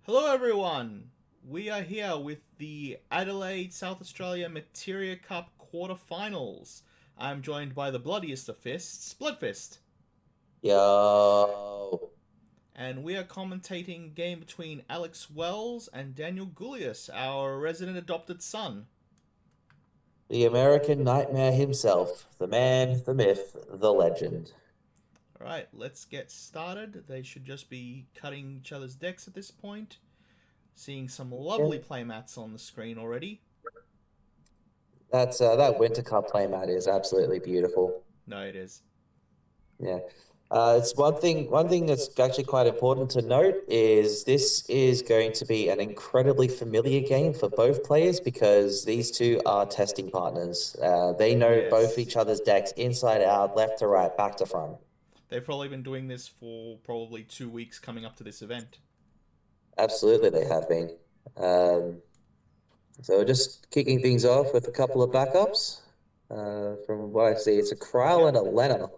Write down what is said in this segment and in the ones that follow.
Hello, everyone. We are here with the Adelaide, South Australia Materia Cup quarterfinals. I'm joined by the bloodiest of fists, Bloodfist, Yo, and we are commentating game between Alex Wells and Daniel Gullius, our resident adopted son. the American nightmare himself, the man, the myth, the legend. All right, let's get started. They should just be cutting each other's decks at this point. Seeing some Yeah. lovely playmats on the screen already. That Winter Cup playmat is absolutely beautiful. No, it is. Yeah. It's one thing that's actually quite important to note is this is going to be an incredibly familiar game for both players because these two are testing partners. They know both Yes. each other's decks inside out, left to right, back to front. They've probably been doing this for probably 2 weeks coming up to this event. Absolutely, they have been. Um, So just kicking things off with a couple of backups. From what I see, it's a Kryle Yep. and a Lena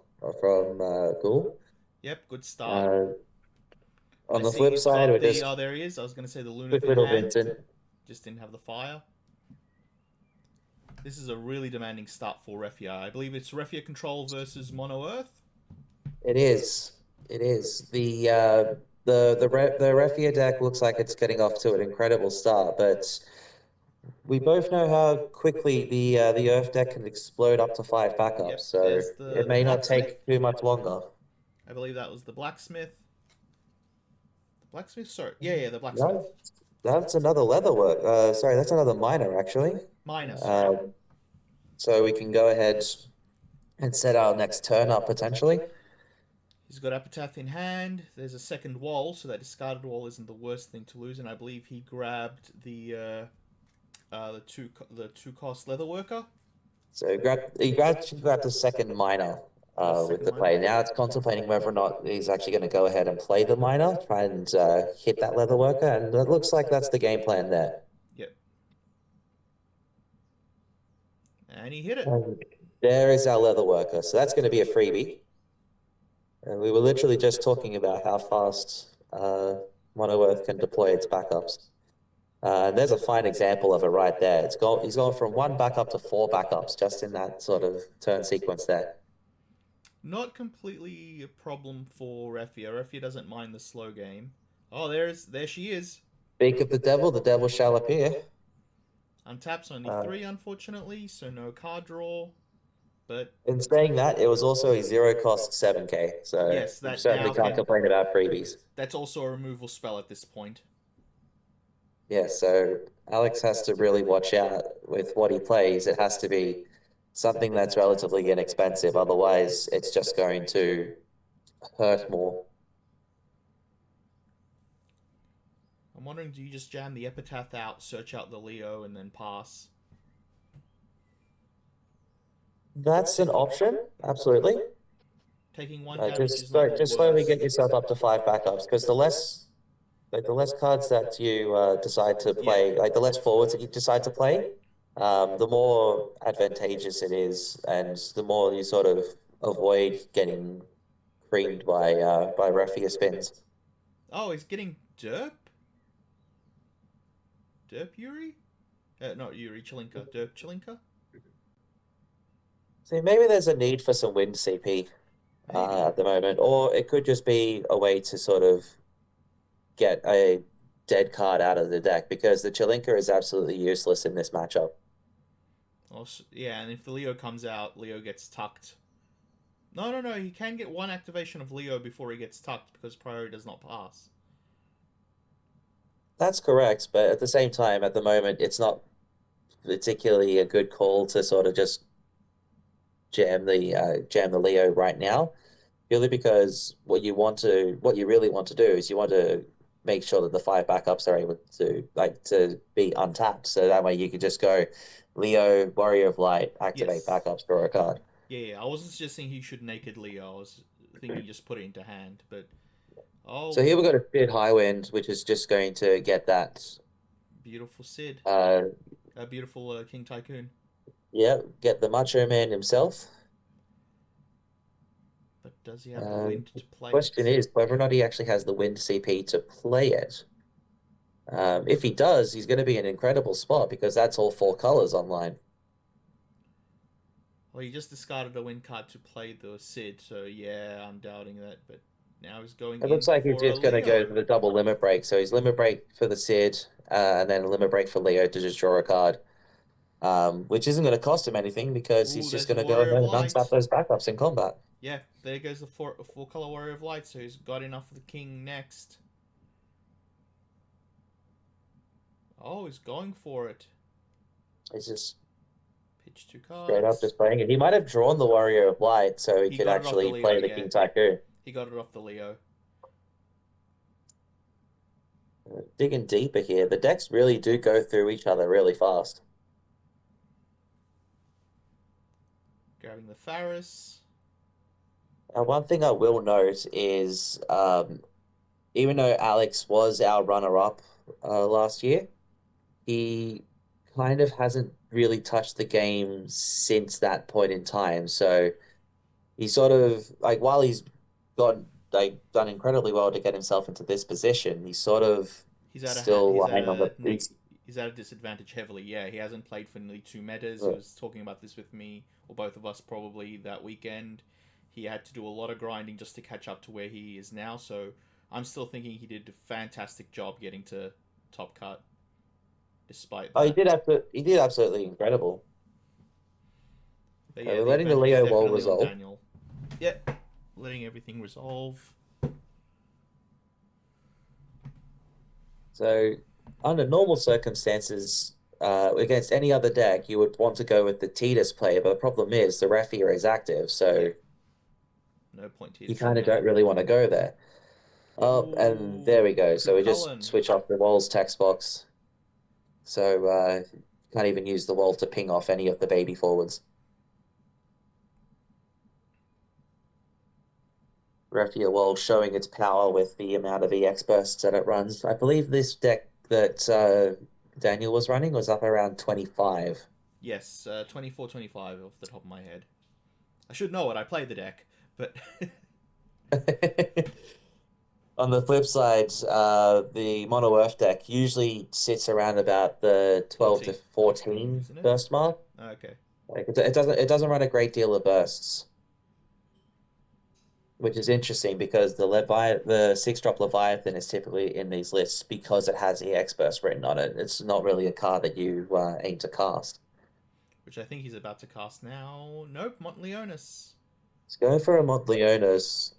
from Ghoul. Yep, good start. Uh, I on the see flip he's side, got we're the. just Oh, there he is. I was going to say the Lunith quick in little hand. Vincent. Just didn't have the fire. This is a really demanding start for Refia. I believe it's Refia Control versus Mono Earth. It is. It is. The Refia deck looks like it's getting off to an incredible start, but we both know how quickly the Earth deck can explode up to five backups, Yep, so there's it the may not blacksmith. take too much longer. I believe that was the blacksmith. The blacksmith? Sorry. Yeah, the blacksmith. No, that's another leather work. Sorry, that's another miner actually. Minor, sorry. Uh, so we can go ahead and set our next turn up potentially. He's got Epitaph in hand. There's a second wall, so that discarded wall isn't the worst thing to lose. And I believe he grabbed the two cost leather worker. So he grabbed the second miner That was with second the miner. play. Now it's contemplating whether or not he's actually going to go ahead and play the miner, try and hit that leather worker, and it looks like that's the game plan there. Yep. And he hit it. And there is our leather worker. So that's going to be a freebie. And we were literally just talking about how fast Mono Earth can deploy its backups. And there's a fine example of it right there. He's gone from one backup to four backups just in that sort of turn sequence there. Not completely a problem for Refia. Refia doesn't mind the slow game. Oh, there she is. Speak of the devil shall appear. Untaps only Uh, three, unfortunately, so no card draw. But in saying that, it was also a zero cost 7K, so yes, you that certainly now can't can. complain about freebies. That's also a removal spell at this point. Yeah, so Alex has to really watch out with what he plays. It has to be something that's relatively inexpensive, otherwise it's just going to hurt more. I'm wondering, do you just jam the Epitaph out, search out the Leo, and then pass? That's an option, absolutely. Taking one damage is Just not the just slowly worst. get yourself up to five backups because the less cards that you decide to Yeah. play, like the less forwards that you decide to play, the more advantageous it is, and the more you sort of avoid getting creamed by Raffia spins. Oh, he's getting Derp? Derp Yuri? Not Yuri, Chilinka. Derp Chilinka? So maybe there's a need for some wind CP Maybe. at the moment, or it could just be a way to sort of get a dead card out of the deck because the Chilinka is absolutely useless in this matchup. Also, yeah, and if the Leo comes out, Leo gets tucked. No, no, no, he can get one activation of Leo before he gets tucked because priority does not pass. That's correct, but at the same time, at the moment, it's not particularly a good call to sort of just jam the Leo right now, purely because what you really want to do is you want to make sure that the five backups are able to be untapped, so that way you could just go Leo, Warrior of Light, activate Yes. backups, draw a card. Yeah. I wasn't suggesting he should naked Leo. I was thinking just put it into hand. But oh, So here we've got a Bid High Wind, which is just going to get that. beautiful Sid, Uh, a beautiful King Tycoon. yeah, get the Macho Man himself. But does he have the wind The to play question it? is whether or not he actually has the wind CP to play it. If he does, he's going to be in an incredible spot because that's all 4 colors online. Well, he just discarded a win card to play the Sid, so yeah, I'm doubting that. But now he's going It in looks like he's for a just going to go for Leo. the double limit break. So he's limit break for the Sid, and then a limit break for Leo to just draw a card, which isn't going to cost him anything because he's Ooh, just there's a going to go Warrior of and untap Light. those backups in combat. Yeah, there goes the full color Warrior of Light, so he's got enough for the King next. Oh, he's going for it. He's just Pitch 2 straight up cards. just playing it. He might have drawn the Warrior of Light so he He could got it off the actually Leo, play the yeah. King Tycoon. He got it off the Leo. Digging deeper here, the decks really do go through each other really fast. Grabbing the Faris. One thing I will note is even though Alex was our runner-up last year, he kind of hasn't really touched the game since that point in time. So he sort of like while he's got done incredibly well to get himself into this position, he's sort of He's at a still he's at lying on the a he's at a disadvantage heavily. Yeah, he hasn't played for nearly 2 metas. He was talking about this with me or both of us probably that weekend. He had to do a lot of grinding just to catch up to where he is now. So I'm still thinking he did a fantastic job getting to top cut, despite Oh, that. he did absolutely incredible. But Okay, yeah, we're the letting the advantage is Leo wall definitely on resolve. Daniel. Yep, letting everything resolve. So, under normal circumstances, against any other deck, you would want to go with the Tidus player, but the problem is the Raffia is active, so Yep, no point you Tidusing kind of don't now. really want to go there. Oh, and there we Ooh, go. So we just Cucullin. switch off the wall's text box. So can't even use the wall to ping off any of the baby forwards. Raffia wall showing its power with the amount of EX bursts that it runs. I believe this deck that Daniel was running was up around 25. Yes, 24, 25 off the top of my head. I should know it. I played the deck, but On the flip side, the Mono Earth deck usually sits around about the 12 to 14, 14 isn't it? burst mark. Okay. Like it doesn't run a great deal of bursts, which is interesting because the 6-drop Leviathan is typically in these lists because it has EX burst written on it. It's not really a card that you aim to cast. Which I think he's about to cast now. Nope, Montleonis. It's going for a Montleonis,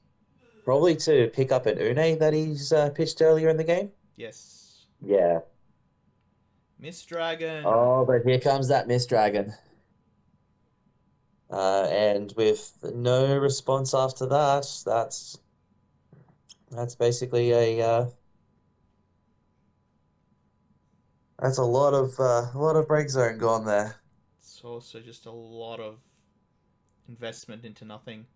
probably to pick up an Une that he's pitched earlier in the game. Yes. Yeah. Miss Dragon. Oh, but here comes that Mist Dragon. And with no response after that, that's basically that's a lot of break zone gone there. It's also just a lot of investment into nothing.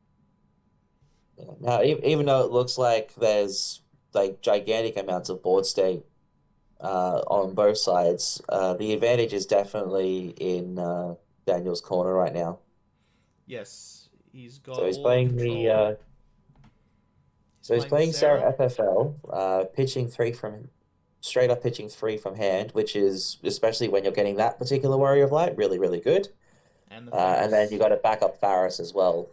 Now, even though it looks like there's like gigantic amounts of board state on both sides, the advantage is definitely in Daniel's corner right now. Yes, he's So got he's all the playing the control. He's so he's playing the playing Sarah. Sarah FFL, pitching three from straight up pitching 3 from hand, which is especially when you're getting that particular Warrior of Light, really, really good. And the And then you Faris. got a backup Faris as well,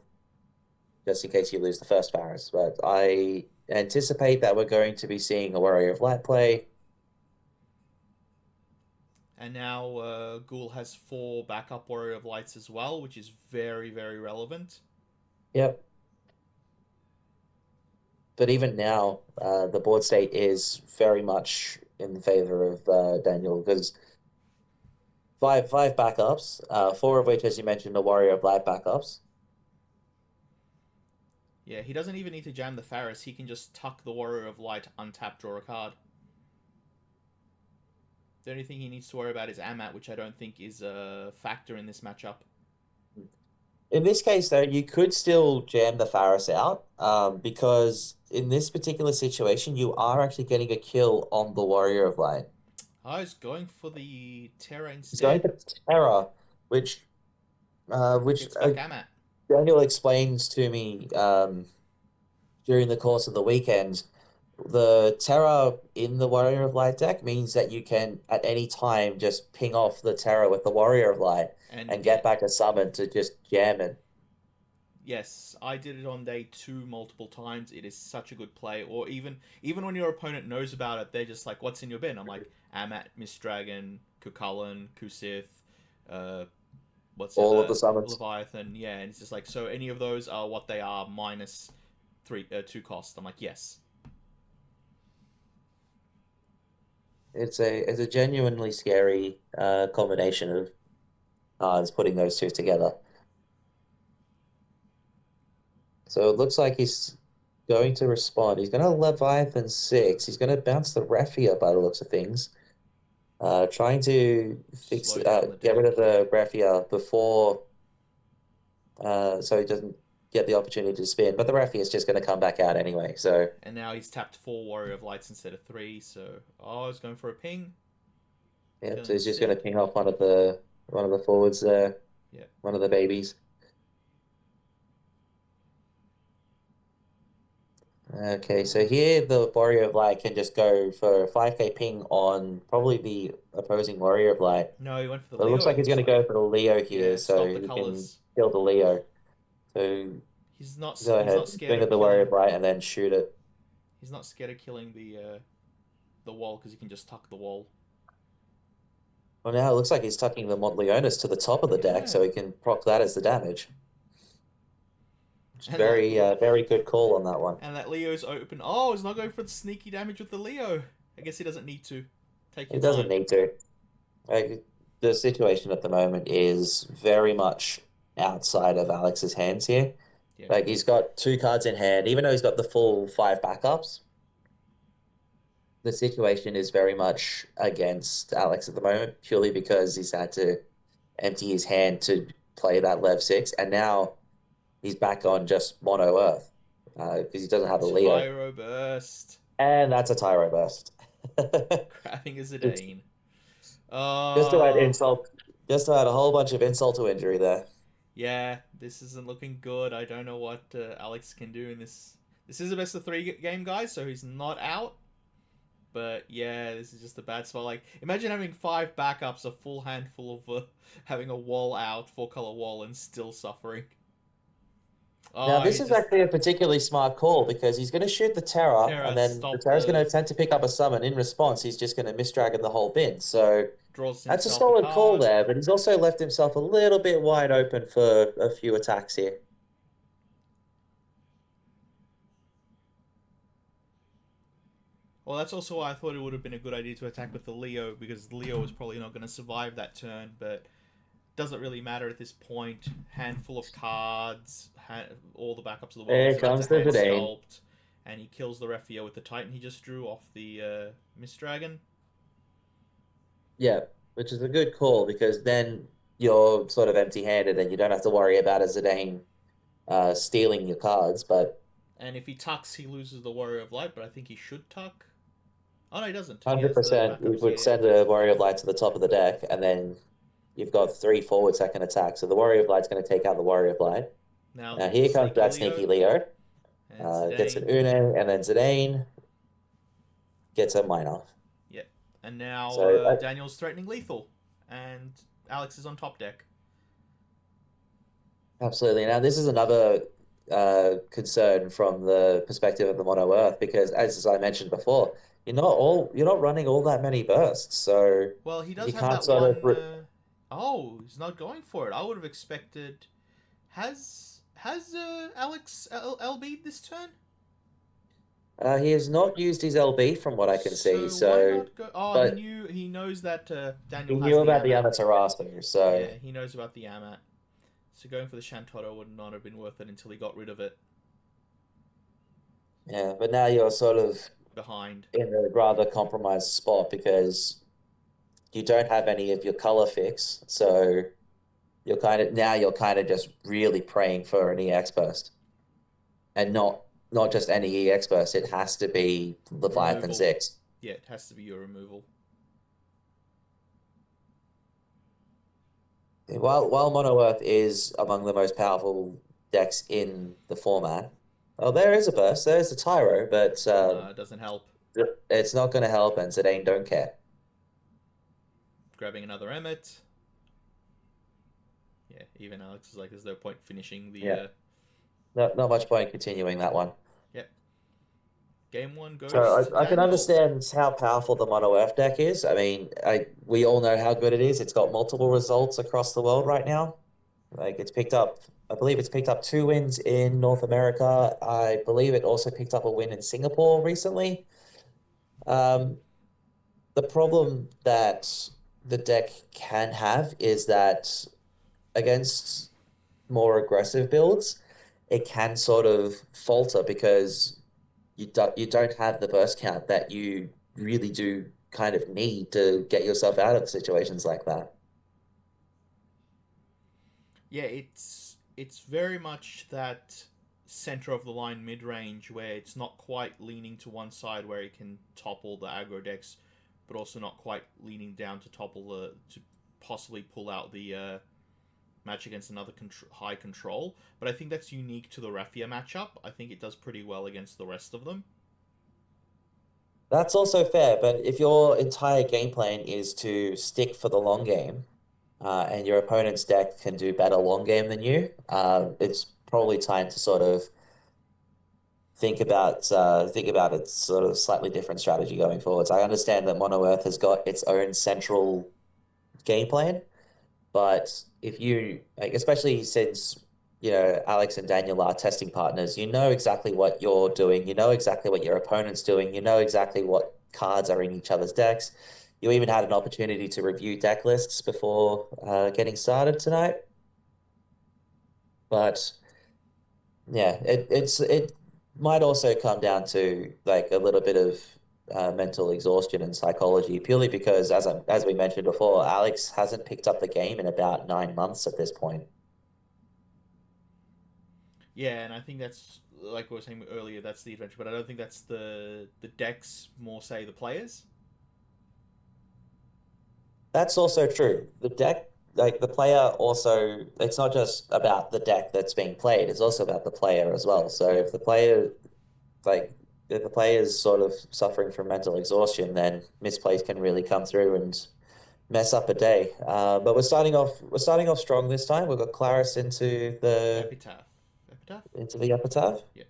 just in case you lose the first Faris. But I anticipate that we're going to be seeing a Warrior of Light play. And now Ghoul has 4 backup Warrior of Lights as well, which is very, very relevant. Yep. But even now, the board state is very much in favor of Daniel because five backups, 4 of which, as you mentioned, are Warrior of Light backups. Yeah, he doesn't even need to jam the Faris. He can just tuck the Warrior of Light, untap, draw a card. The only thing he needs to worry about is Amat, which I don't think is a factor in this matchup. In this case, though, you could still jam the Faris out because in this particular situation, you are actually getting a kill on the Warrior of Light. I was going for the Terra He's going instead. for Terra, which which Gets back Amat. Daniel explains to me during the course of the weekend The Terra in the Warrior of Light deck means that you can at any time just ping off the Terra with the Warrior of Light And and get get back a summon to just jam it. yes, I did it on day 2 multiple times. It is such a good play. Or even when your opponent knows about it, they're just like, "What's in your bin?" I'm like, "Amat, Mist Dragon, Kukullan, Kusith, uh, what's the All of other the summons. Leviathan?" Yeah, and it's just like, so any of those are what they are minus 2 cost. I'm like, yes. It's a genuinely scary combination of cards putting those two together. So it looks like he's going to respond. He's going to Leviathan 6. He's going to bounce the Raffia by the looks of things. Trying to Slow down the get rid deck. of Yeah. the Raffia before, so he doesn't get the opportunity to spin. But the Raffia is just going to come back out anyway. So And now he's tapped 4 Warrior of Lights instead of 3. So, oh, he's going for a ping. yeah, so Killing the he's just going to Sid. ping off one of the forwards there, Yeah. one of the babies. Okay, so here the Warrior of Light can just go for a 5k ping on probably the opposing Warrior of Light. No, he went for the But it looks Leo, it like he's looks going to like. go for the Leo here, Yeah, so stop the he can colors. kill the Leo. So go He's ahead, not scared swing of at the Warrior killing. of Light and then shoot it. He's not scared of killing the wall because he can just tuck the wall. Well, now it looks like he's tucking the Montleonis to the top of the deck, Yeah. so he can proc that as the damage. It's And that very good call on that one. and that Leo's open. Oh, he's not going for the sneaky damage with the Leo. I guess he doesn't need to. Take He your doesn't time. need to. Like, the situation at the moment is very much outside of Alex's hands here. Yeah. Like, he's got two cards in hand, even though he's got the full five backups. The situation is very much against Alex at the moment, purely because he's had to empty his hand to play that Lev 6, and now he's back on just mono Earth because he doesn't have a Leo. Tyro burst. And that's a Tyro Burst. Grabbing a It's Zidane. just to add Oh. insult, just to add a whole bunch of insult to injury there. Yeah, this isn't looking good. I don't know what Alex can do in this. This is a best of 3 game, guys, so he's not out. But yeah, this is just a bad spot. Like, imagine having 5 backups, a full handful of having a wall out, 4-color wall, and still suffering. Now, Oh, this he's is just actually a particularly smart call because he's going to shoot the Terror, and Terra then the stop Terror's going to the attempt to pick up a summon. In response, he's just going to misdragon the whole bin. So draws that's a himself a solid call card. there, but he's also left himself a little bit wide open for a few attacks here. Well, that's also why I thought it would have been a good idea to attack with the Leo because Leo is probably not going to survive that turn, but doesn't really matter at this point. Handful of cards, all the backups of the world. Here He's about to comes the hand Zidane. sculpt, and he kills the Refio with the Titan he just drew off the Mist Dragon. Yeah, which is a good call because then you're sort of empty-handed and you don't have to worry about a Zidane stealing your cards. But And if he tucks, he loses the Warrior of Light, but I think he should tuck. Oh no, he doesn't. He has the 100%, we backups. would Yeah, yeah. send a Warrior of Light to the top of the deck, and then you've got three forward second attacks. So the Warrior of Light's going to take out the Warrior of Light. Now Now here comes sneaky that Leo sneaky Leo. and Gets an Zidane. Uno, and then Zidane gets a mine off. Yep. And now So Daniel's threatening lethal, and Alex is on top deck. absolutely. Now this is another concern from the perspective of the Mono Earth because, as I mentioned before, you're not running all that many bursts, so Well, he does you have can't that sort of. one. Oh, he's not going for it. I would have expected. Has Alex LB'd this turn? He has not used his LB from what I can see. So why So, not go? Oh, but he knows that he Daniel has knew the about the Amat. Amaterasu, so Yeah, he knows about the Amat. So going for the Shantotto would not have been worth it until he got rid of it yeah. But now you're sort of behind. in a rather compromised spot because you don't have any of your color fix, so you're kind of just really praying for an EX burst, and not just any EX burst. It has to be Leviathan Removal. 6. Yeah, it has to be your removal. While Mono Earth is among the most powerful decks in the format, Oh, there is a burst. There is a Tyro, but It doesn't help. it's not going to help, and Zidane don't care. Grabbing another Emmet. Yeah, even Alex is like, there's no point finishing the. Yeah, not much point continuing that one. Yep. Game one goes So to I can Daniel. understand how powerful the Mono Earth deck is. I mean, we all know how good it is. It's got multiple results across the world right now. Like it's picked up, I believe it's picked up 2 wins in North America. I believe it also picked up a win in Singapore recently. Um, the problem that the deck can have is that against more aggressive builds, it can sort of falter because you don't have the burst count that you really do kind of need to get yourself out of situations like that. Yeah, it's very much that center of the line mid range where it's not quite leaning to one side where it can topple the aggro decks, but also not quite leaning down to topple the to possibly pull out the match against another high control. But I think that's unique to the Raffia matchup. I think it does pretty well against the rest of them. That's also fair, but if your entire game plan is to stick for the long game, and your opponent's deck can do better long game than you, it's probably time to sort of think about its sort of slightly different strategy going forwards. I understand that Mono Earth has got its own central game plan, but if you like, especially since Alex and Daniel are testing partners, you know exactly what you're doing, you know exactly what your opponent's doing, you know exactly what cards are in each other's decks. You even had an opportunity to review deck lists before getting started tonight. But yeah, it might also come down to like a little bit of mental exhaustion and psychology, purely because as we mentioned before, Alex hasn't picked up the game in about 9 months at this point. Yeah, and I think that's like we were saying earlier. That's the adventure, but I don't think that's the decks. More say the players. That's also true. The deck, like the player, also it's not just about the deck that's being played; it's also about the player as well. So Yeah, like if the player is sort of suffering from mental exhaustion, then misplays can really come through and mess up a day. But we're starting off strong this time. We've got Claris epitaph, epitaph. into the epitaph. Yeah,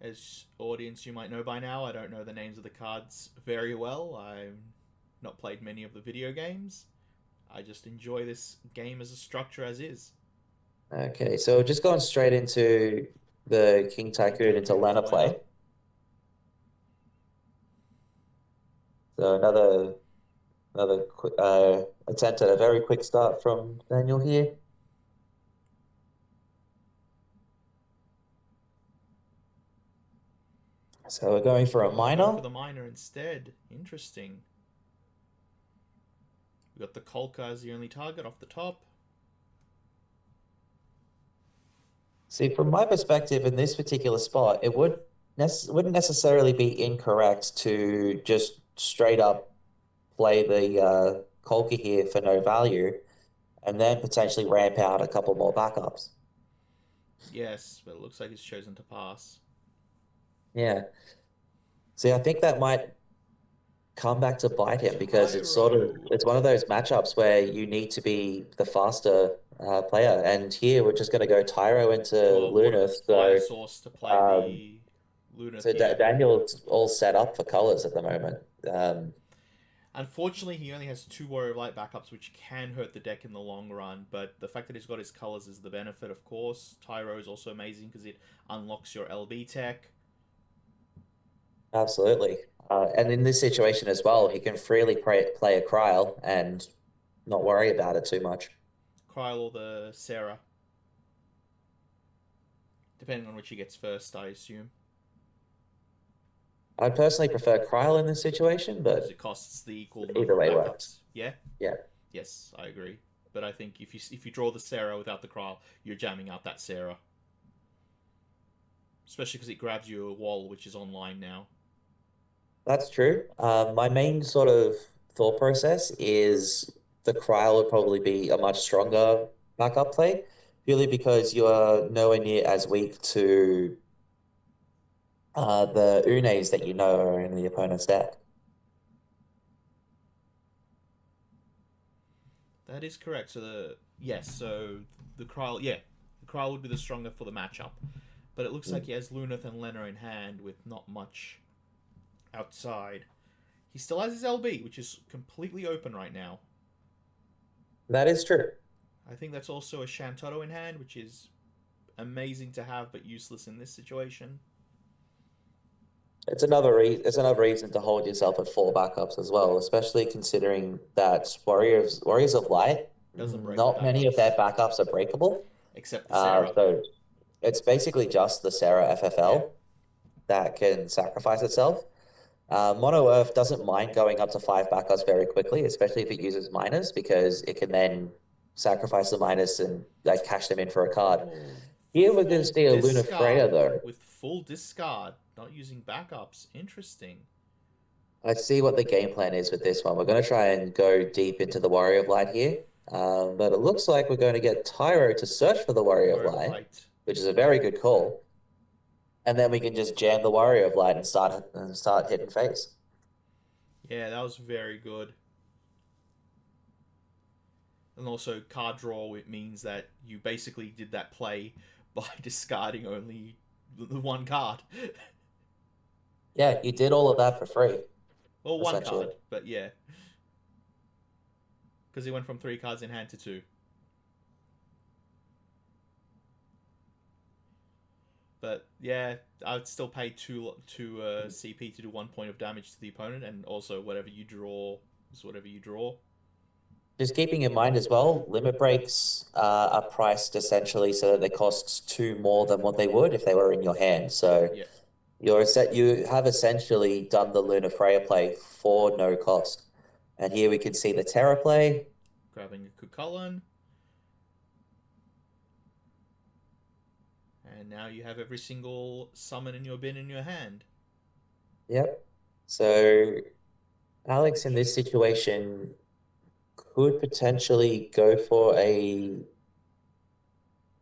as audience you might know by now, I don't know the names of the cards very well. I've not played many of the video games. I just enjoy this game as a structure as is. Okay, so just going straight into the King King Tycoon into Tycoon into Lana Lena. play. So another quick attempt at a very quick start from Daniel here. So we're going for a Oh, going minor. for the minor instead. Interesting. We got the Kolka as the only target off the top. See, from my perspective in this particular spot, it wouldn't necessarily be incorrect to just straight up play the Colker here for no value, and then potentially ramp out a couple more backups. Yes, but it looks like he's chosen to pass. Yeah. See, I think that might come back to bite him because Tyro. it's one of those matchups where you need to be the faster player. And here we're just going to go Tyro into Oh, wanted the Lunith. fire source to play Um, the Lunith so here. Daniel's all set up for colors at the moment. Unfortunately, he only has two Warrior of Light backups, which can hurt the deck in the long run. But the fact that he's got his colors is the benefit, of course. Tyro is also amazing because it unlocks your LB tech. Absolutely. And in this situation as well, he can freely play a Kryl and not worry about it too much. Kryl or the Sarah, depending on which he gets first, I assume. I personally prefer Kryl in this situation, Because but it costs the equal number either of way works. backups. Yeah? Yeah, Yes, I agree. But I think if you draw the Sarah without the Kryl, you're jamming out that Sarah. Especially because it grabs you a wall, which is online now. that's true. My main sort of thought process is the Kryl would probably be a much stronger backup play purely because you are nowhere near as weak to the Unes that you know are in the opponent's deck. That is correct. So the Kryle, yeah, the Kryle would be the stronger for the matchup, but it looks like he has Luneth and Lena in hand with not much outside. He still has his LB, which is completely open right now. That is true. I think that's also a Shantotto in hand, which is amazing to have but useless in this situation. It's another reason to hold yourself at four backups as well, especially considering that Warriors of Light, Doesn't break the not many of their backups, backups are breakable. except the Sarah. So it's basically just the Sarah Yeah. FFL that can sacrifice itself. Mono Earth doesn't mind going up to five backups very quickly, especially if it uses miners, because it can then sacrifice the miners and like cash them in for a card. Oh, Here we're going to full see a Luna Freya discard though. with full discard, not using backups. Interesting. Let's see what the game plan is with this one. We're going to try and go deep into the Warrior of Light here. But it looks like we're going to get Tyro to search for the Warrior of Warrior of Light, Light. which is a very good call. And then we can just jam the Warrior of Light and start hitting face. Yeah, that was very good. And also, card draw, it means that you basically did that play by discarding only the one card. Yeah, you did all of that for free, Well, one essentially. card, but yeah. Because he went from 3 cards in hand to 2. But yeah, I'd still pay 2 CP to do 1 point of damage to the opponent, and also whatever you draw is whatever you draw. Just keeping in mind as well, limit breaks are priced essentially so that they cost two more than what they would if they were in your hand. So Yeah. you have essentially done the Luna Freya play for no cost. And here we can see the Terra play. Grabbing a Cucullin. And now you have every single summon in your bin in your hand. Yep. So Alex in this situation could potentially go for a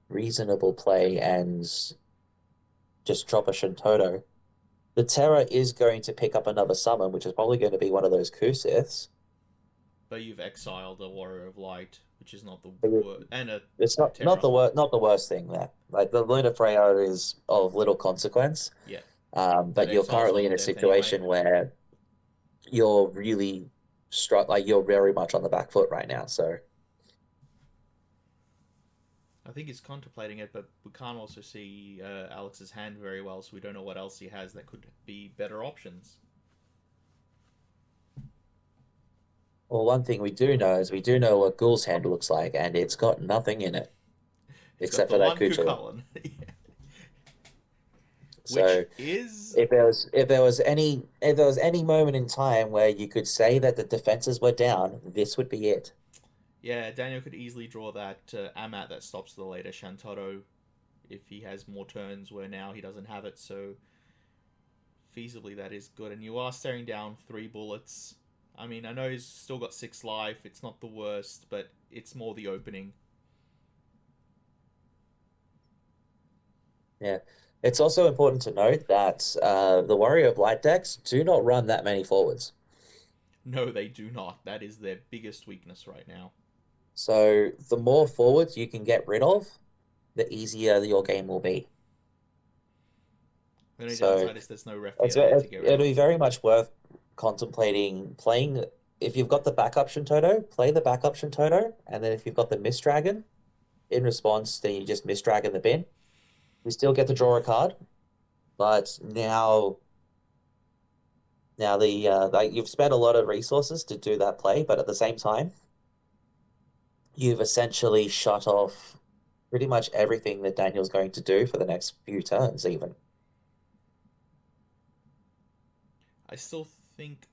reasonable play and just drop a Shintoto. The Terra is going to pick up another summon, which is probably going to be one of those Kusiths. But you've exiled a Warrior of Light, which is not the But worst. And a it's Terra. not the worst thing there. Like the Luna Freya is of little consequence. Yeah. But That you're exile's currently in not a death anyway. situation where you're really like you're very much on the back foot right now. So I think he's contemplating it, but we can't also see Alex's hand very well, so we don't know what else he has that could be better options. well, one thing we do know is we do know what Ghoul's hand looks like, and it's got nothing in it It's got except the for that one Kuchula. Cucullin. So Which is... if there was any moment in time where you could say that the defenses were down, this would be it. Yeah, Daniel could easily draw that Amat that stops the later Shantotto if he has more turns where now he doesn't have it, so feasibly that is good. And you are staring down 3 bullets. I mean, I know he's still got 6 life, it's not the worst, but it's more the opening. Yeah. It's also important to note that the Warrior of Light decks do not run that many forwards. No, they do not. That is their biggest weakness right now. So the more forwards you can get rid of, the easier your game will be. The only So downside is there's no ref there to get rid it'll of. be very much worth contemplating playing. If you've got the backup Shintoto, play the backup Shintoto, and then if you've got the Mist Dragon, in response, then you just Mist Dragon the bin. You still get to draw a card, but now the like you've spent a lot of resources to do that play, but at the same time, you've essentially shut off pretty much everything that Daniel's going to do for the next few turns, even. I still think...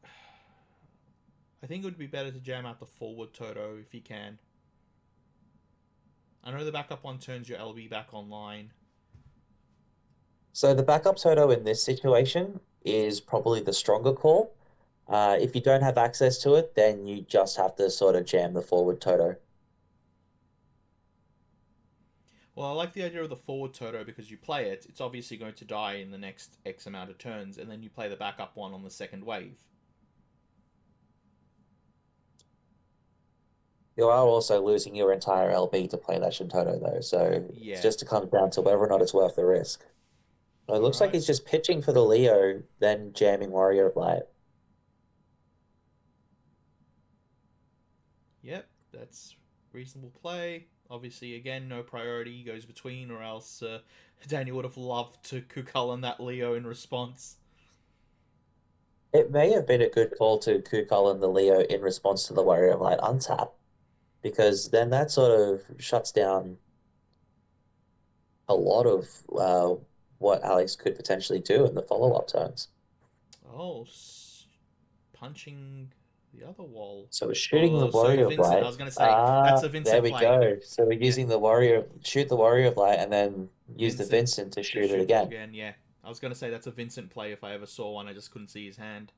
I think it would be better to jam out the forward Toto if he can. I know the backup one turns your LB back online. So the backup Toto in this situation is probably the stronger call. If you don't have access to it, then you just have to sort of jam the forward Toto. Well, I like the idea of the forward Toto because you play it, it's obviously going to die in the next X amount of turns, and then you play the backup one on the second wave. You are also losing your entire LB to play that Shintoto, though, so it's Yeah. just to come down to whether or not it's worth the risk. It looks like Alright. he's just pitching for the Leo, then jamming Warrior of Light. Yep, that's reasonable play. Obviously, again, no priority goes between, or else Daniel would have loved to Kukullen that Leo in response. It may have been a good call to Kukullen the Leo in response to the Warrior of Light untap, because then that sort of shuts down a lot of what Alex could potentially do in the follow-up turns. Oh, punching the other wall. So we're shooting the Oh, so Warrior of Vincent, I Light. was going to say, Ah, that's a there Vincent we play. go. So we're Yeah, using the Warrior, shoot the Warrior of Light, and then use the Vincent Vincent to to shoot it shoot it again. again, yeah. I was going to say that's a Vincent play if I ever saw one, I just couldn't see his hand.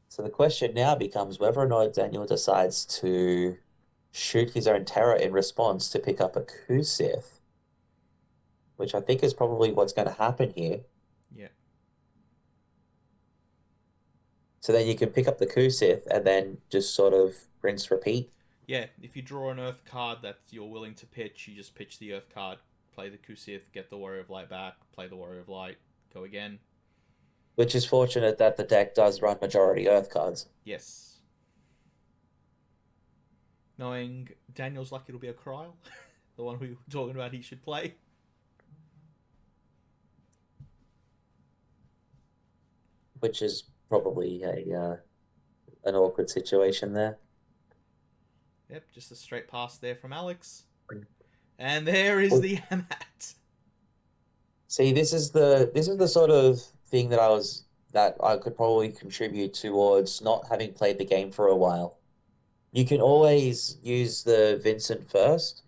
So the question now becomes whether or not Daniel decides to shoot his own terror in response to pick up a Kusith, which I think is probably what's going to happen here. Yeah. So then you can pick up the Kusith and then just sort of rinse repeat, Yeah, if you draw an Earth card that you're willing to pitch, you just pitch the Earth card, play the Kusith, get the Warrior of Light back, play the Warrior of Light, go again. which is fortunate that the deck does run majority Earth cards. Yes. Knowing Daniel's lucky it'll be a Kryl, the one we were talking about he should play. Which is probably a an awkward situation there. Yep, just a straight pass there from Alex. And there is the Amat. See, this is the sort of thing that I could probably contribute towards not having played the game for a while. You can always use the Vincent first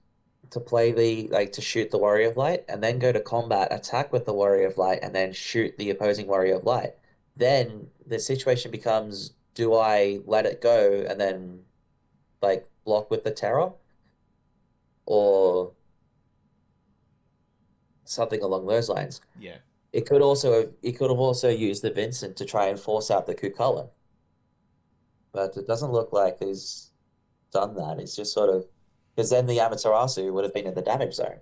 to play to shoot the Warrior of Light, and then go to combat, attack with the Warrior of Light, and then shoot the opposing Warrior of Light. Then the situation becomes, do I let it go and then block with the Terror, or something along those lines? Yeah. It could have also used the Vincent to try and force out the Kukullen, but it doesn't look like he's done that. It's just sort of, because then the Amaterasu would have been in the damage zone.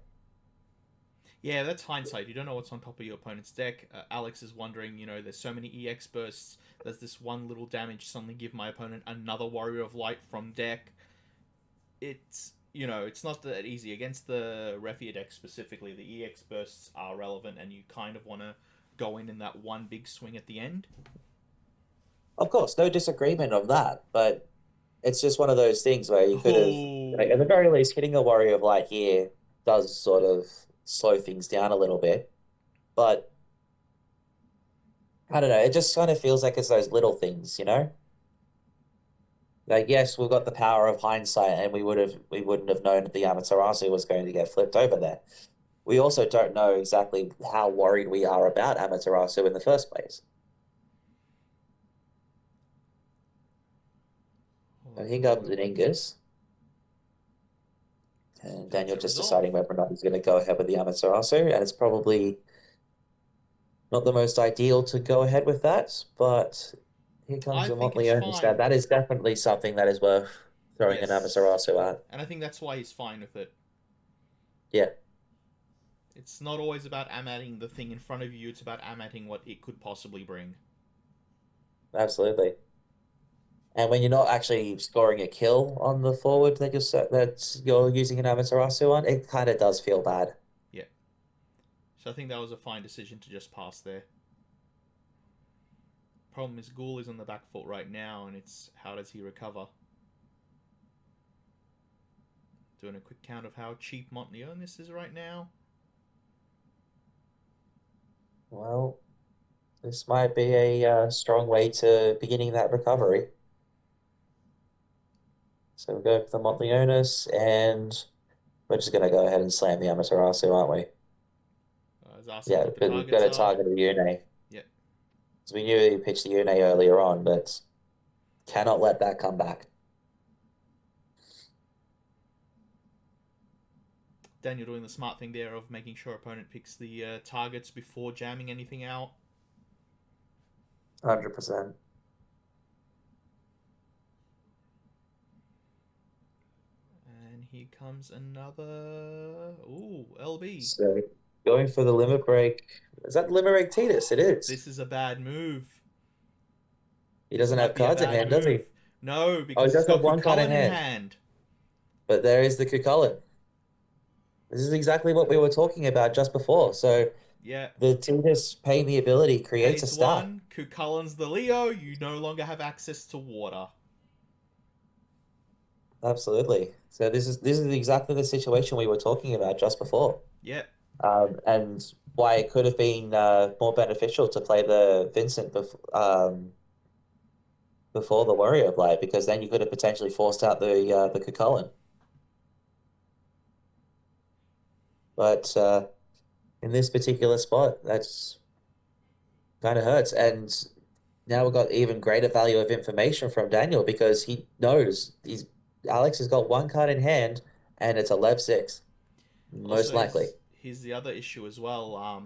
Yeah, that's hindsight. You don't know what's on top of your opponent's deck. Alex is wondering, there's so many EX bursts. Does this one little damage suddenly give my opponent another Warrior of Light from deck? It's not that easy. Against the Refia deck specifically, the EX bursts are relevant, and you kind of want to go in that one big swing at the end. Of course, no disagreement of that, but it's just one of those things where you could have, at the Oh, very least, hitting a Warrior of Light here does sort of slow things down a little bit. But I don't know, it just kind of feels like it's those little things, you know? Like, yes, we've got the power of hindsight, and we wouldn't have known that the Amaterasu was going to get flipped over there. We also don't know exactly how worried we are about Amaterasu in the first place. And here comes an Ingus, and that's Daniel a just resolve. deciding whether or not he's going to go ahead with the Amaterasu, and it's probably not the most ideal to go ahead with that, but here comes I the think it's Montleone instead. fine. That is definitely something that is worth throwing an Yes, Amaterasu at. and I think that's why he's fine with it. Yeah, It's not always about amatting the thing in front of you. It's about amatting what it could possibly bring. absolutely. And when you're not actually scoring a kill on the forward that you're using an Amaterasu on, it kind of does feel bad. Yeah. So I think that was a fine decision to just pass there. Problem is, Ghoul is on the back foot right now, and it's how does he recover? Doing a quick count of how cheap Montleone this is right now. Well, this might be a strong way to beginning that recovery. So we go for the Montleonis, and we're just going to go ahead and slam the Amaterasu, aren't we? He's asking Yeah, what the because we've got targets to are. target the Yune. Yep. Because we knew he pitched the Yune earlier on, but cannot let that come back. Daniel doing the smart thing there of making sure opponent picks the targets before jamming anything out. 100%. And here comes another... Ooh, LB. So going for the limit break. Is that limit break Titus? It is. This is a bad move. He This doesn't might have be a cards in bad hand, does he? move. No, Oh, he because he's does have got one card in Cucullin in hand. hand. But there is the Cucullin. This is exactly what we were talking about just before. So Yeah. the Titus paying the ability creates a Pays stack. 1, Cucullin's the Leo, you no longer have access to water. Absolutely. So this is exactly the situation we were talking about just before. Yep. And why it could have been more beneficial to play the Vincent before the Warrior Blade, because then you could have potentially forced out the Cucullin. But in this particular spot, that's kind of hurts. And now we've got even greater value of information from Daniel, because he knows Alex has got one card in hand and it's a Lev 6, most Also, likely. here's the other issue as well.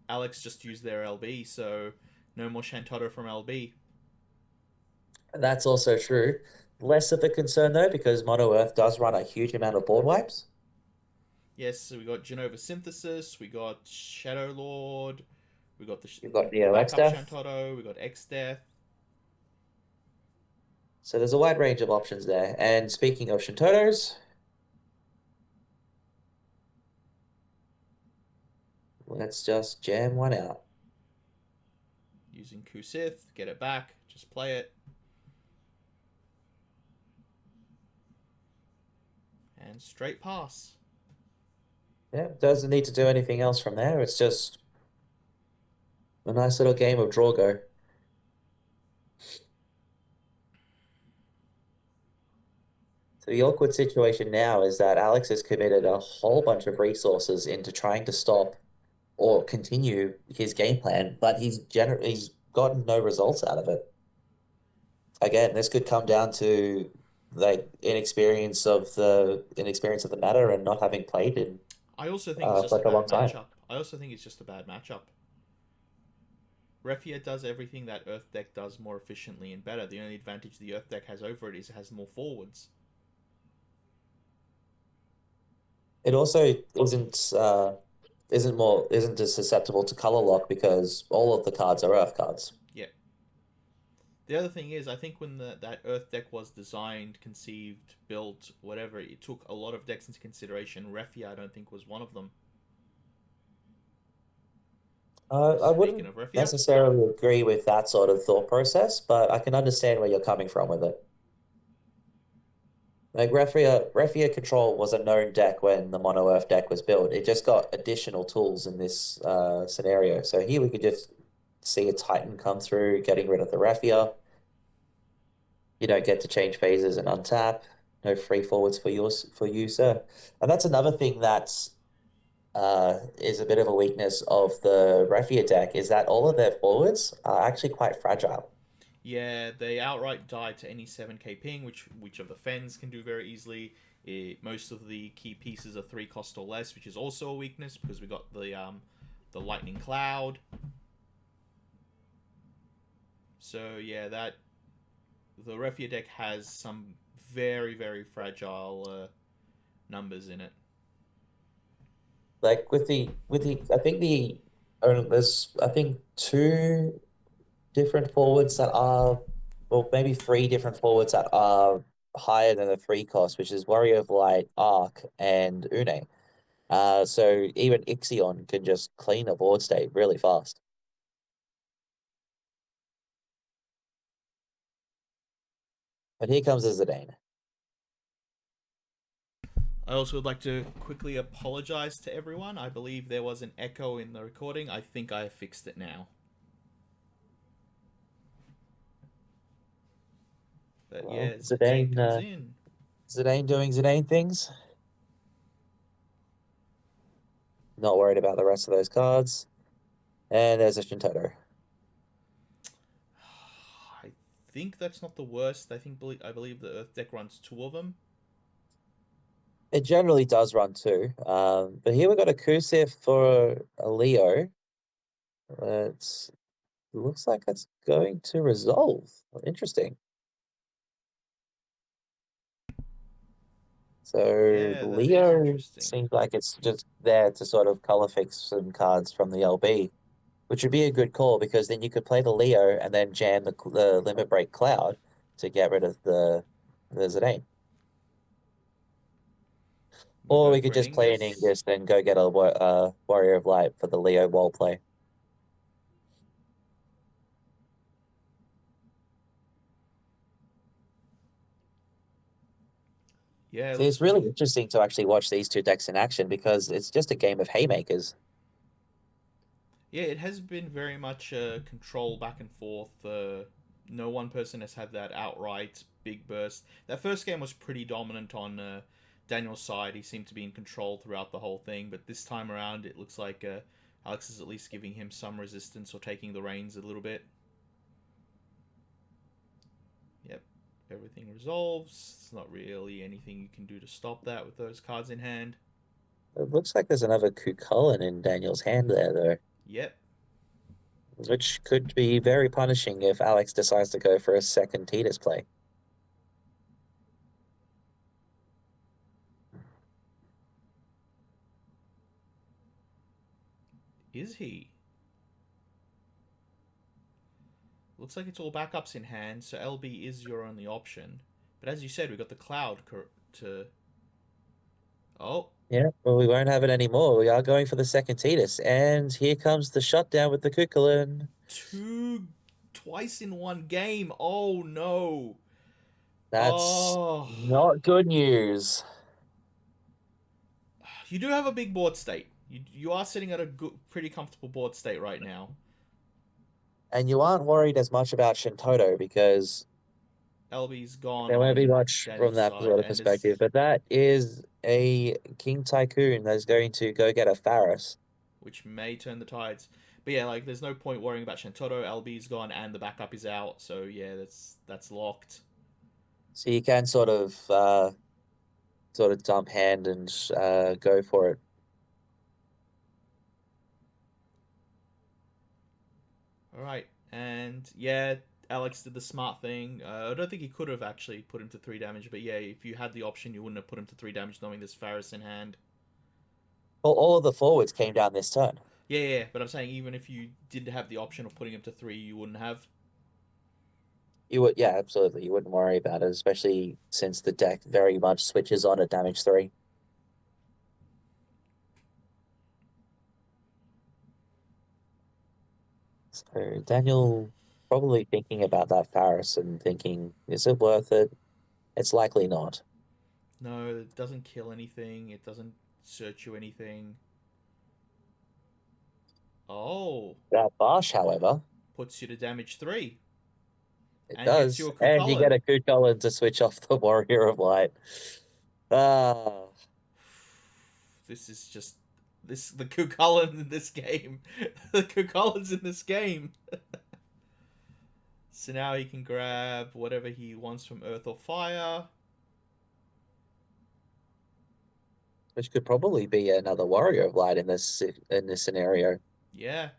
Alex just used their LB, so no more Shantotto from LB. And that's also true. Less of a concern though, because Mono Earth does run a huge amount of board wipes. Yes, so we got Genova Synthesis, we got Shadow Lord, we got You've got the Neo X backup Death. Shantotto, we got X Death. So there's a wide range of options there. And speaking of Shintotos, let's just jam one out. Using Kusith, get it back, just play it. And straight pass. Yeah, doesn't need to do anything else from there. It's just a nice little game of draw go. So the awkward situation now is that Alex has committed a whole bunch of resources into trying to stop or continue his game plan, but he's gotten no results out of it. Again, this could come down to like inexperience of the matter and not having played in I also think it's just for a like a long bad time. matchup. I also think it's just a bad matchup. Refia does everything that Earth deck does more efficiently and better. The only advantage the Earth deck has over it is it has more forwards. It also isn't as susceptible to color lock because all of the cards are Earth cards. Yeah. The other thing is, I think when that Earth deck was designed, conceived, built, whatever, it took a lot of decks into consideration. Refia, I don't think, was one of them. I Speaking wouldn't of Refia, necessarily agree with that sort of thought process, but I can understand where you're coming from with it. Like Refia Control was a known deck when the Mono Earth deck was built. It just got additional tools in this scenario. So here we could just see a Titan come through, getting rid of the Refia. You don't get to change phases and untap. No free forwards for you, sir. And that's another thing that is a bit of a weakness of the Refia deck, is that all of their forwards are actually quite fragile. yeah, they outright die to any 7k ping, which of the Fens can do very easily. Most of the key pieces are 3 cost or less, which is also a weakness because we got the Lightning Cloud. So yeah, that the Refia deck has some very fragile numbers in it. Like with the I think there's I think two different forwards that are, well, maybe three different forwards that are higher than the 3 cost, which is Warrior of Light, Arc, and Une. So even Ixion can just clean a board state really fast. But here comes the Zidane. I also would like to quickly apologize to everyone. I believe there was an echo in the recording. I think I have fixed it now. But Well, yeah, Zidane comes in. Zidane doing Zidane things. Not worried about the rest of those cards. And there's a Shintoto. I think that's not the worst. I believe the Earth deck runs 2 of them. It generally does run two. But here we've got a Kusif for a Leo. It looks like it's going to resolve. Interesting. So Yeah, that is Leo interesting. seems like it's just there to sort of color fix some cards from the LB, which would be a good call because then you could play the Leo and then jam the Limit Break Cloud to get rid of the Zidane. We Or go we could for an just play an Ingus. Ingus and go get a Warrior of Light for the Leo wall play. Yeah, it See, it's looks really interesting to actually watch these two decks in action because it's just a game of haymakers. yeah, it has been very much control back and forth. No one person has had that outright big burst. That first game was pretty dominant on Daniel's side. He seemed to be in control throughout the whole thing, but this time around, it looks like Alex is at least giving him some resistance or taking the reins a little bit. Yep, everything resolves. There's not really anything you can do to stop that with those cards in hand. It looks like there's another Kukulin in Daniel's hand there, though, Yep, which could be very punishing if Alex decides to go for a second Titus play. is he? Looks like it's all backups in hand, so LB is your only option. But as you said, we got the cloud to. Oh, Yeah, well, we won't have it anymore. We are going for the second Titus, and here comes the shutdown with the Kukulin. two. Twice in one game. Oh no. That's Oh. not good news. You do have a big board state. You are sitting at a good, pretty comfortable board state right now. And you aren't worried as much about Shintoto because LB's gone there won't be on much from Daniel's that side, sort of and there's perspective. But that is a King Tycoon that's going to go get a Faris. which may turn the tides. But yeah, like there's no point worrying about Shantotto. LB's gone and the backup is out. So yeah, that's locked. So you can sort of dump hand and go for it. All right, and yeah, Alex did the smart thing. I don't think he could have actually put him to 3 damage, but yeah, if you had the option, you wouldn't have put him to 3 damage, knowing there's Faris in hand. Well, all of the forwards came down this turn. Yeah, yeah, but I'm saying even if you did have the option of putting him to 3, you wouldn't have. You would, yeah, absolutely. You wouldn't worry about it, especially since the deck very much switches on at damage 3. So Daniel probably thinking about that Faris and thinking, is it worth it? It's likely not. No, it doesn't kill anything. It doesn't search you anything. Oh, That Barsh, however, puts you to damage 3 it and gets you does. a And you get Kukulin. a Kukulin to switch off the Warrior of Light. Ah, This is just the Kukulin in this game. The Kukulins in this game. So now he can grab whatever he wants from Earth or Fire. which could probably be another Warrior of Light in this scenario. Yeah.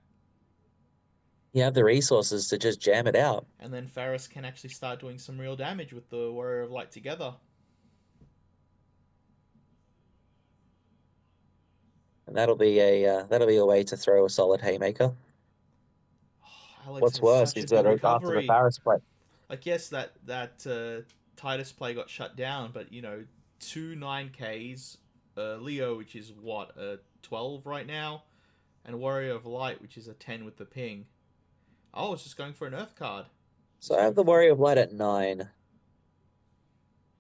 You have the resources to just jam it out. And then Faris can actually start doing some real damage with the Warrior of Light together. And that'll be a way to throw a solid haymaker. Oh, Alex What's has worse such a is good that after the recovery. Faris play. Like, yes, that Titus play got shut down, but, you know, two 9Ks, Leo, which is what, 12 right now, and Warrior of Light, which is a 10 with the ping. Oh, it's just going for an Earth card. So Just I have going the for Warrior of Light at 9.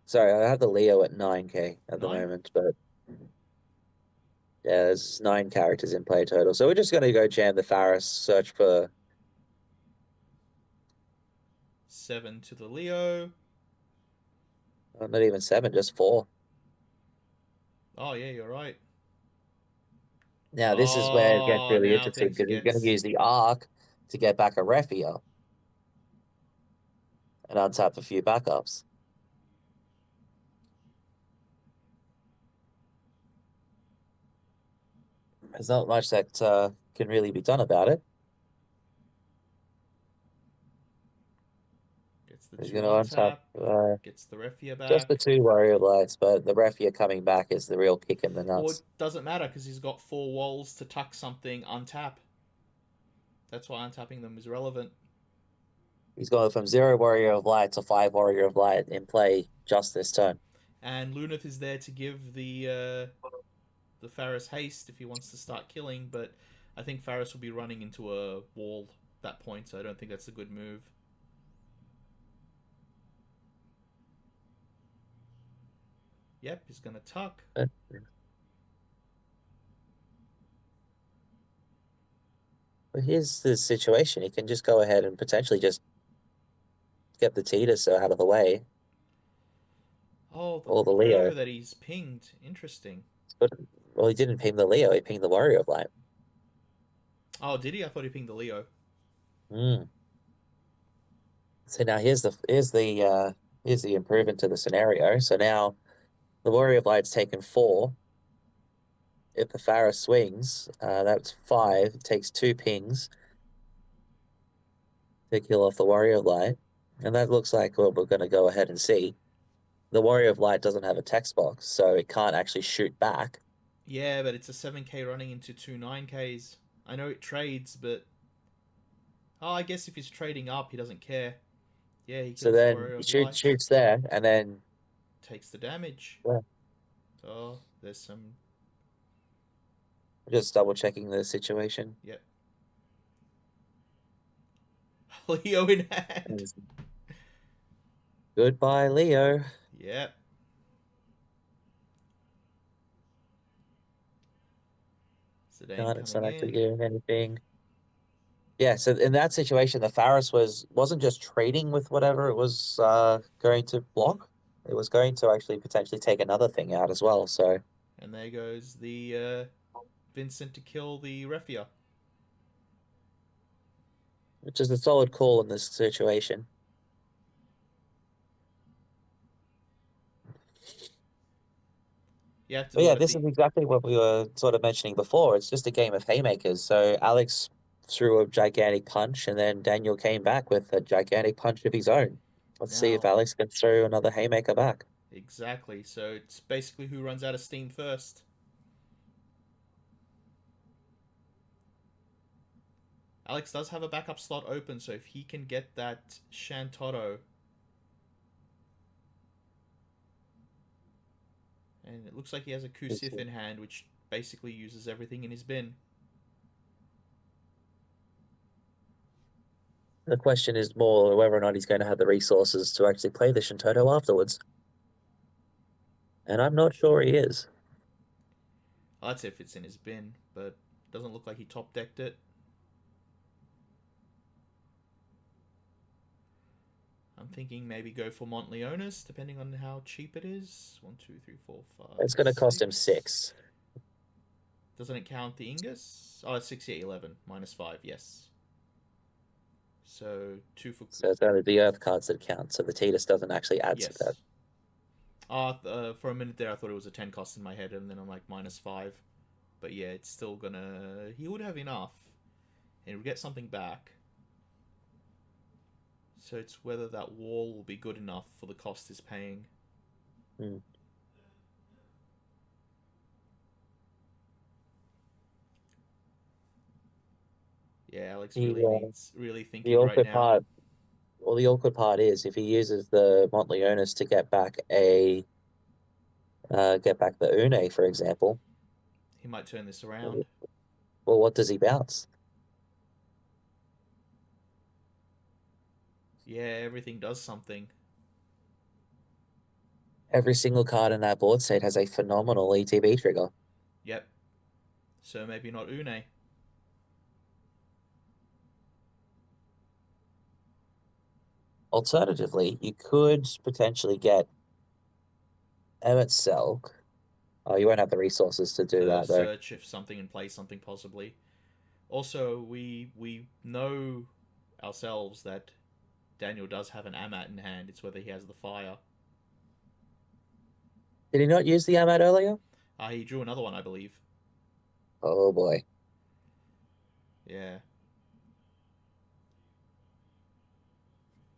Sorry, I have the Leo at 9k at the 9? moment, but yeah, there's 9 characters in play total. So we're just gonna go jam the Faris, search for 7 to the Leo. not even 7, just 4. Oh, yeah, you're right. Now this is where it gets Oh, really now interesting things because he's gonna gets... use the Arc to get back a Refia and untap a few backups. There's not much that can really be done about it. Gets the He's 2 going to on untap tap. Gets the Refia just the back. 2 Warrior Blights, but the Refia coming back is the real kick in the Or it nuts. doesn't matter because he's got 4 walls to tuck something untap. That's why untapping them is relevant. He's going from 0 Warrior of Light to 5 Warrior of Light in play just this turn. And Lunith is there to give the Faris haste if he wants to start killing, but I think Faris will be running into a wall at that point, so I don't think that's a good move. Yep, he's gonna tuck. But here's the situation. He can just go ahead and potentially just get the Tidus out of the way, Oh, the or the Leo Leo. that he's pinged. Interesting. But, well, he didn't ping the Leo, he pinged the Warrior of Light. Oh, did he? I thought he pinged the Leo. Mm. So now here's the improvement to the scenario. So now the Warrior of Light's taken 4. If the Pharah swings, that's 5. It takes 2 pings to kill off the Warrior of Light. And that looks like what we're going to go ahead and see. The Warrior of Light doesn't have a text box, so it can't actually shoot back. Yeah, but it's a 7k running into 2 9ks. I know it trades, but... Oh, I guess if he's trading up, he doesn't care. Yeah, he So kills the then Warrior he of Light. shoots there, and then Takes the damage. yeah, Oh, there's some... just double checking the situation. Yep. Leo in hand. Goodbye, Leo. Yep. Zidane It's coming not actually in. doing anything. Yeah, so in that situation, the Pharos wasn't just trading with whatever it was going to block. It was going to actually potentially take another thing out as well. So, And there goes the Vincent to kill the Refia. which is a solid call in this situation. You have to But do yeah, it at this the... is exactly what we were sort of mentioning before. It's just a game of haymakers. So Alex threw a gigantic punch, and then Daniel came back with a gigantic punch of his own. Let's see if Now, Alex can throw another haymaker back. exactly. So it's basically who runs out of steam first. Alex does have a backup slot open, so if he can get that Shantotto... And it looks like he has a Kusith in hand, which basically uses everything in his bin. The question is more whether or not he's going to have the resources to actually play the Shintoto afterwards. And I'm not sure he is. Oh, that's if it's in his bin, but doesn't look like he top decked it. I'm thinking maybe go for Montleonis, depending on how cheap it is. 1, 2, 3, 4, 5, It's going to cost him 6. 6. Doesn't it count the Ingus? Oh, it's 6, 8, 11. -5, yes. So 2 for... So it's only the Earth cards that count. So the Tidus doesn't actually add to that. Yes. For a minute there, I thought it was a 10 cost in my head, and then I'm like -5. But yeah, it's still gonna... He would have enough. And he would get something back. So it's whether that wall will be good enough for the cost he's paying. Hmm. Yeah, Alex The, really the thinking right awkward now. part, well, the awkward part is if he uses the Montleonis to get back the Une, for example. He might turn this around. Well, what does he bounce? Yeah, everything does something. Every single card in that board state has a phenomenal ETB trigger. Yep. So maybe not Une. Alternatively, you could potentially get Emmett Selk. Oh, you won't have the resources to do To that, though. search if something and play something possibly. Also, we know ourselves that Daniel does have an Amat in hand. It's whether he has the fire. Did he not use the Amat earlier? He drew another one, I believe. Oh boy. Yeah.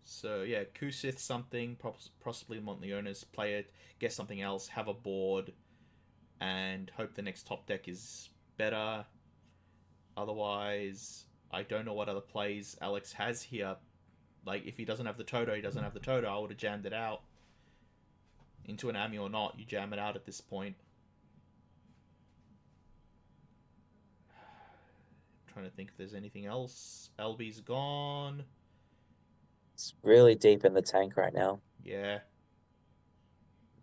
So yeah, Kusith something, possibly want the owners play it, get something else, have a board, and hope the next top deck is better. Otherwise, I don't know what other plays Alex has here. Like, if he doesn't have the Toto, he doesn't have the Toto. I would have jammed it out. Into an Ami or not, you jam it out at this point. I'm trying to think if there's anything else. LB's gone. It's really deep in the tank right now. Yeah.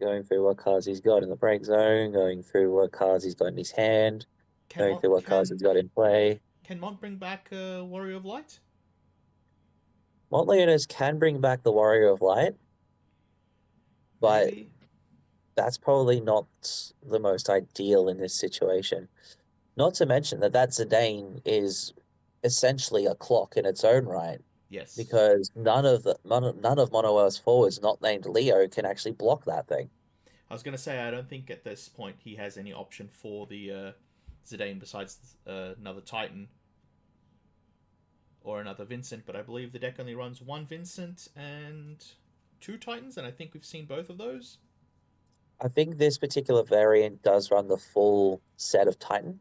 Going through what cards he's got in the break zone, going through what cards he's got in his hand, Can going Mont through what cards he's can got in play. can Mont bring back Warrior of Light? Montleonis can bring back the Warrior of Light, but Maybe. that's probably not the most ideal in this situation. Not to mention that Zidane is essentially a clock in its own right, Yes. because none of Monoel's forwards not named Leo can actually block that thing. I was gonna say I don't think at this point he has any option for the Zidane besides another Titan or another Vincent, but I believe the deck only runs one Vincent and two Titans, and I think we've seen both of those. I think this particular variant does run the full set of Titan,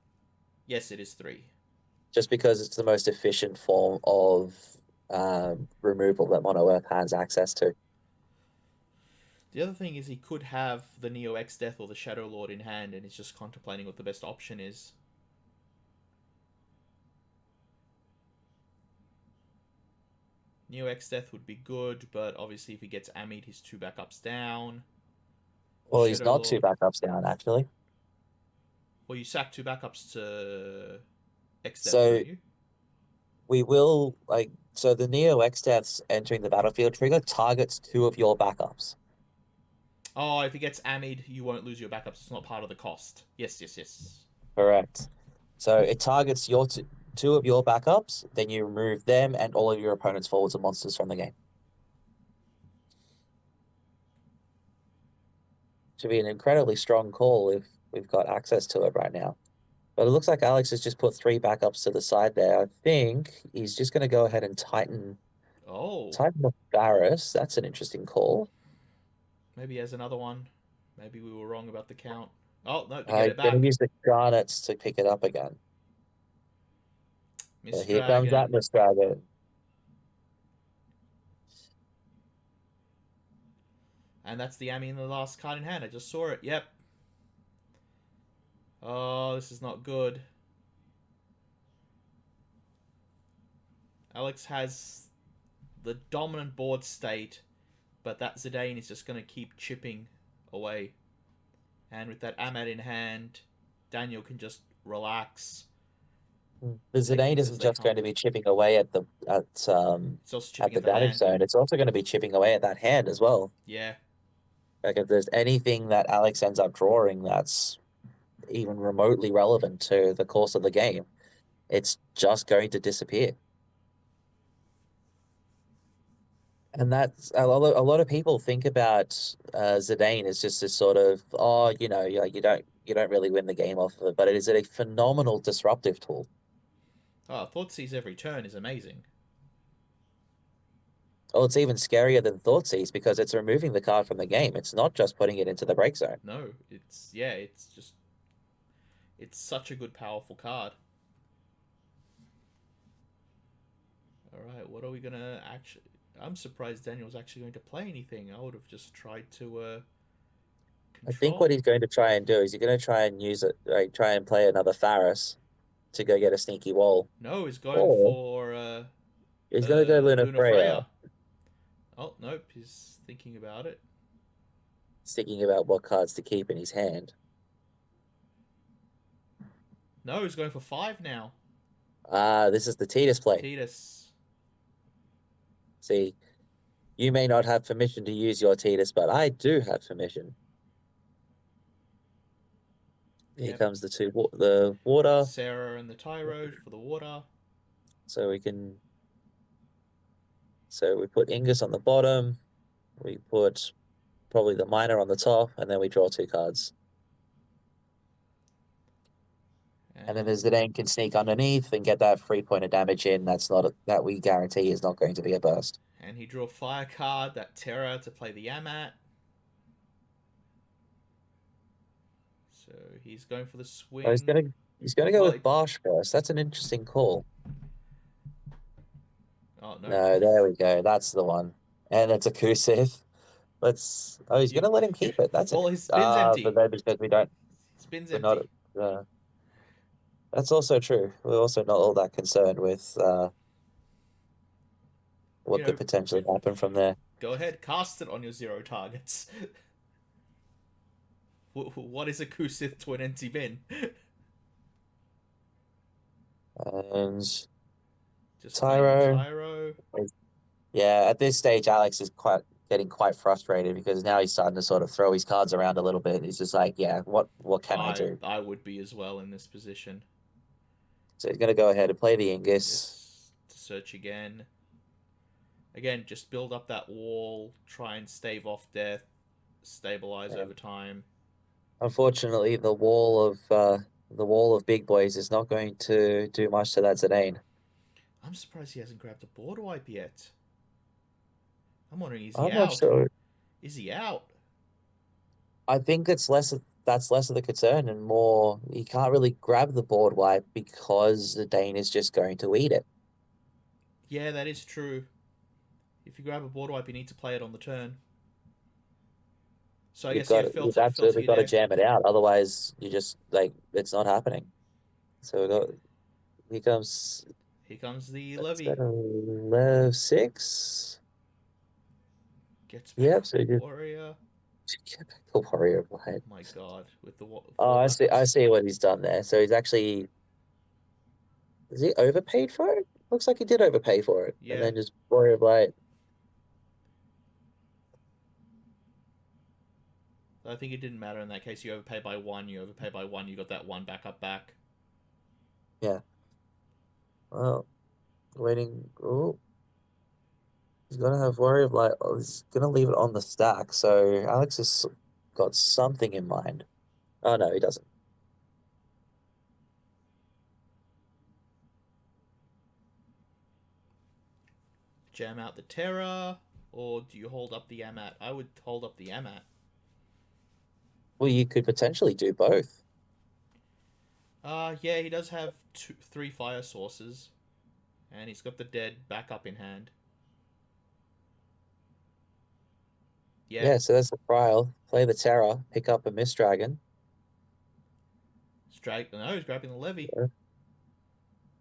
Yes, it is three. just because it's the most efficient form of removal that Mono Earth has access to. The other thing is he could have the Neo X Death or the Shadow Lord in hand, and he's just contemplating what the best option is. Neo X Death would be good, but obviously if he gets Amid, he's two backups down. Well, he's Shadow not two Lord. backups down, actually. Well, you sack two backups to X Death, So don't you? we will so the Neo X deaths entering the battlefield trigger targets two of your backups. Oh, if he gets Amid, you won't lose your backups. It's not part of the cost. Yes, yes, yes. Correct. So it targets your two of your backups, then you remove them and all of your opponent's forwards and monsters from the game. Should be an incredibly strong call if we've got access to it right now. But it looks like Alex has just put three backups to the side there. I think he's just going to go ahead and Oh, tighten the Barris. That's an interesting call. maybe he has another one. Maybe we were wrong about the count. Oh, no, to get I'm it going to back. use the Garnets to pick it up again. So Miss here comes that Dragon. Miss Dragon. And that's the Ami in the last card in hand. I just saw it. Yep. Oh, this is not good. Alex has the dominant board state, but that Zidane is just going to keep chipping away. And with that Ahmad in hand, Daniel can just relax, The take Zidane things as isn't they just come. going to be chipping away It's also at chipping the at the damage hand. zone. It's also going to be chipping away at that hand as well. Yeah. Like if there's anything that Alex ends up drawing that's even remotely relevant to the course of the game, it's just going to disappear. And that's a lot of people think about Zidane as just this sort of, oh, you don't really win the game off of it, but it is a phenomenal disruptive tool. Oh, Thoughtseize every turn is amazing. Oh, it's even scarier than Thoughtseize because it's removing the card from the game. It's not just putting it into the break zone. No, it's just it's such a good powerful card. All right, what are we gonna actually? I'm surprised Daniel's actually going to play anything. I would have just tried to I think what control. he's going to try and do is he's going to try and use it, like try and play another Faris to go get a sneaky wall, No, he's going or for he's going to go Luna Luna Freya, Freya. Oh nope, he's thinking about it. thinking about what cards to keep in his hand. No, he's going for five now. Ah, this is the Tidus play. Titus. See, you may not have permission to use your Tidus, but I do have permission. Here Yep. comes the water, Sarah and the Tyro for the water. so we can. So we put Ingus on the bottom. We put probably the miner on the top, and then we draw two cards. And then the Zidane can sneak underneath and get that 3 point of damage in. That we guarantee is not going to be a burst. And he drew a fire card, that Terra, to play the Amat. So he's going for the swing. Oh, he's gonna go Well, with Barsh first. That's an interesting call. Oh no! No, there we go. That's the one. And it's a Kusith. He's You, gonna let him keep it. That's well, his spin's but empty. then because His spin's we're not, empty. that's also true. We're also not all that concerned with what could potentially happen from there. Go ahead, cast it on your 0 targets. What is a Kusith to an empty bin? And Just Tyro. Yeah, at this stage, Alex is getting quite frustrated because now he's starting to sort of throw his cards around a little bit. He's just like, yeah, what can I do? I would be as well in this position. So he's gonna go ahead and play the Ingus. To search again. Again, just build up that wall, try and stave off death, stabilize over time. Unfortunately, the wall of big boys is not going to do much to that Zidane. I'm surprised he hasn't grabbed a board wipe yet. I'm wondering, is he I'm out? not sure. Is he out? I think that's less of the concern and more he can't really grab the board wipe because Zidane is just going to eat it. Yeah, that is true. If you grab a board wipe, you need to play it on the turn. So I guess you've absolutely got to jam it out. Otherwise, you just it's not happening. So here comes the levy. Lev 6. Gets back Yep. So the warrior. Get back the warrior blade. Oh my god, with the I see. I see what he's done there. So he's actually. Is he overpaid for it? Looks like he did overpay for it, yeah. And then just warrior blade. I think it didn't matter in that case. You overpay by 1, you got that 1 back. Yeah. Well, waiting. Oh. He's going to have Warrior of Light. Oh, he's going to leave it on the stack. So Alex has got something in mind. Oh, no, he doesn't. Jam out the Terra, or do you hold up the Amat? I would hold up the Amat. Well, you could potentially do both. Yeah, he does have 3 fire sources, and he's got the dead backup in hand. Yeah, so that's the trial. Play the Terror, pick up a Mist Dragon. He's grabbing the levy. Yeah.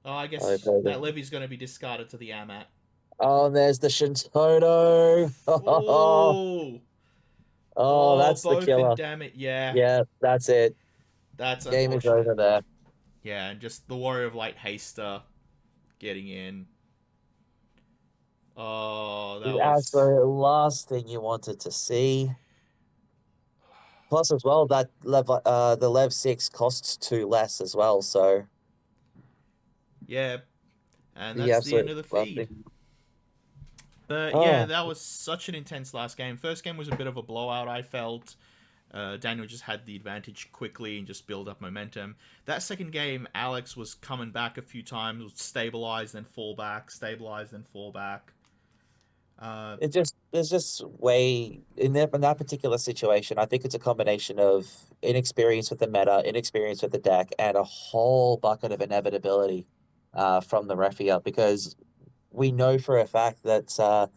Oh, I guess that levy's going to be discarded to the Amat. Oh, and there's the Shintoto. Oh, that's the killer. Damn it, yeah. Yeah, that's it. That's Game is over there. Yeah, and just the Warrior of Light Haster getting in. Oh, that was the last thing you wanted to see. Plus, as well, that the Lev 6 costs 2 less as well, so yeah, and that's the end of the feed. But yeah, that was such an intense last game. First game was a bit of a blowout, I felt. Daniel just had the advantage quickly and just build up momentum. That second game, Alex was coming back a few times, would stabilize, then fall back, stabilize, then fall back. There's just way in that particular situation. I think it's a combination of inexperience with the meta, inexperience with the deck, and a whole bucket of inevitability from the Refia, because we know for a fact that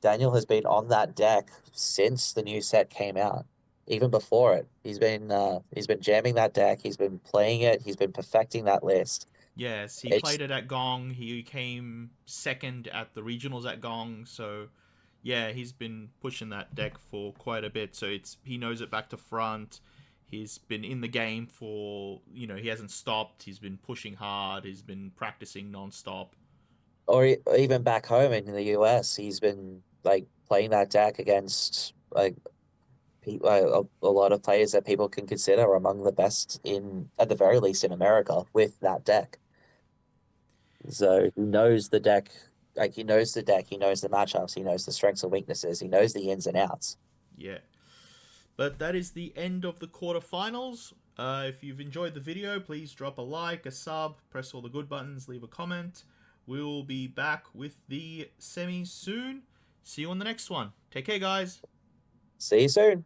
Daniel has been on that deck since the new set came out. Even before it, he's been jamming that deck. He's been playing it. He's been perfecting that list. Yes, he played it at Gong. He came second at the regionals at Gong. So, yeah, he's been pushing that deck for quite a bit. So he knows it back to front. He's been in the game for, he hasn't stopped. He's been pushing hard. He's been practicing non-stop. Or even back home in the US, he's been playing that deck against a lot of players that people can consider among the best at the very least in America with that deck. So he knows the deck, he knows the deck, he knows the matchups, he knows the strengths and weaknesses, he knows the ins and outs. Yeah. But that is the end of the quarterfinals. If you've enjoyed the video, please drop a like, a sub, press all the good buttons, leave a comment. We'll be back with the semis soon. See you on the next one. Take care, guys. See you soon.